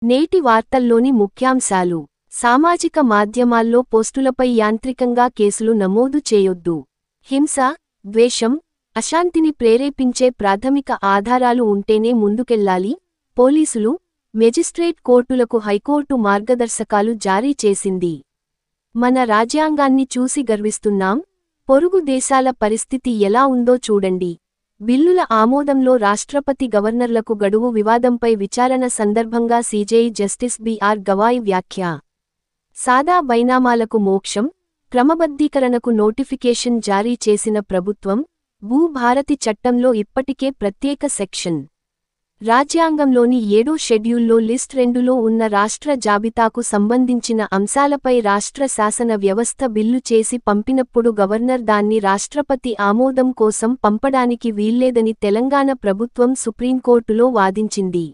నేటి వార్తల్లోని ముఖ్యాంశాలు. సామాజిక మాధ్యమాల్లో పోస్టులపై యాంత్రికంగా కేసులు నమోదు చేయొద్దు. హింస, ద్వేషం, అశాంతిని ప్రేరేపించే ప్రాథమిక ఆధారాలు ఉంటేనే ముందుకెళ్లాలి. పోలీసులు, మెజిస్ట్రేట్ కోర్టులకు హైకోర్టు మార్గదర్శకాలు జారీ చేసింది. మన రాజ్యాంగాన్ని చూసి గర్విస్తున్నాం. పొరుగు దేశాల పరిస్థితి ఎలా ఉందో చూడండి. బిల్లుల ఆమోదంలో రాష్ట్రపతి గవర్నర్లకు గడువు వివాదంపై విచారణ సందర్భంగా సీజేఐ జస్టిస్ బి.ఆర్. గవాయ్ వ్యాఖ్య. సాదా బైనామాలకు మోక్షం, క్రమబద్ధీకరణకు నోటిఫికేషన్ జారీ చేసిన ప్రభుత్వం. భూ-భారతి చట్టంలో ఇప్పటికే ప్రత్యేక సెక్షన్. రాజ్యాంగంలోని 7వ షెడ్యూల్లో లిస్ట్ 2లో ఉన్న రాష్ట్ర జాబితాకు సంబంధించిన అంశాలపై రాష్ట్ర శాసన వ్యవస్థ బిల్లు చేసి పంపినప్పుడు గవర్నర్ దాన్ని రాష్ట్రపతి ఆమోదం కోసం పంపడానికి వీల్లేదని తెలంగాణ ప్రభుత్వం సుప్రీంకోర్టులో వాదించింది.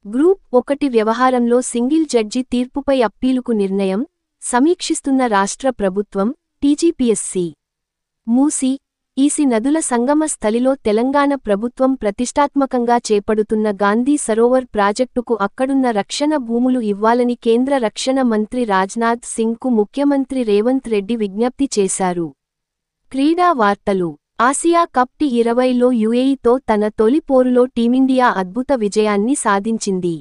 గ్రూప్ 1 వ్యవహారంలో సింగిల్ జడ్జి తీర్పుపై అప్పీలుకు నిర్ణయం సమీక్షిస్తున్న రాష్ట్ర ప్రభుత్వం. టీజీపీఎస్సీ. మూసీ, ఈసీ నదుల సంగమ స్థలిలో తెలంగాణ ప్రభుత్వం ప్రతిష్టాత్మకంగా చేపడుతున్న గాంధీ సరోవర్ ప్రాజెక్టుకు అక్కడున్న రక్షణ భూములు ఇవ్వాలని కేంద్ర రక్షణ మంత్రి రాజ్నాథ్ సింగ్కు ముఖ్యమంత్రి రేవంత్ రెడ్డి విజ్ఞప్తి చేశారు. క్రీడా వార్తలు. ఆసియా కప్ టీ20లో యుఏఈతో తన తొలి పోరులో టీమిండియా అద్భుత విజయాన్ని సాధించింది.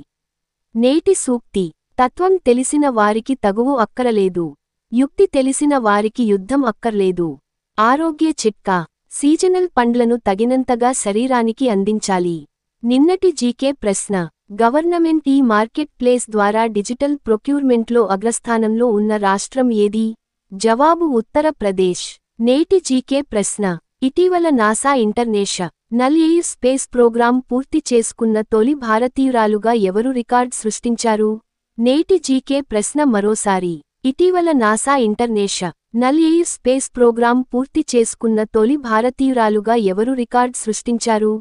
నేటి సూక్తి. తత్వం తెలిసిన వారికి తగువు అక్కరలేదు. యుక్తి తెలిసిన వారికి యుద్ధం అక్కర్లేదు. ఆరోగ్య చిట్కా. సీజనల్ పండ్లను తగినంతగా శరీరానికి అందించాలి. నిన్నటి జీకే ప్రశ్న. గవర్నమెంట్ మార్కెట్ ప్లేస్ ద్వారా డిజిటల్ ప్రొక్యూర్మెంట్లో అగ్రస్థానంలో ఉన్న రాష్ట్రం ఏది? జవాబు ఉత్తరప్రదేశ్. నేటి జీకే ప్రశ్న. ఇటీవల NASA international air space program పూర్తి చేసుకున్న తొలి భారతీయురాలుగా ఎవరు రికార్డ్ సృష్టించారు? నేటి జీకే ప్రశ్న మరోసారి. ఇటీవల NASA international air space program పూర్తి చేసుకున్న తొలి భారతీయురాలుగా ఎవరు రికార్డ్ సృష్టించారు?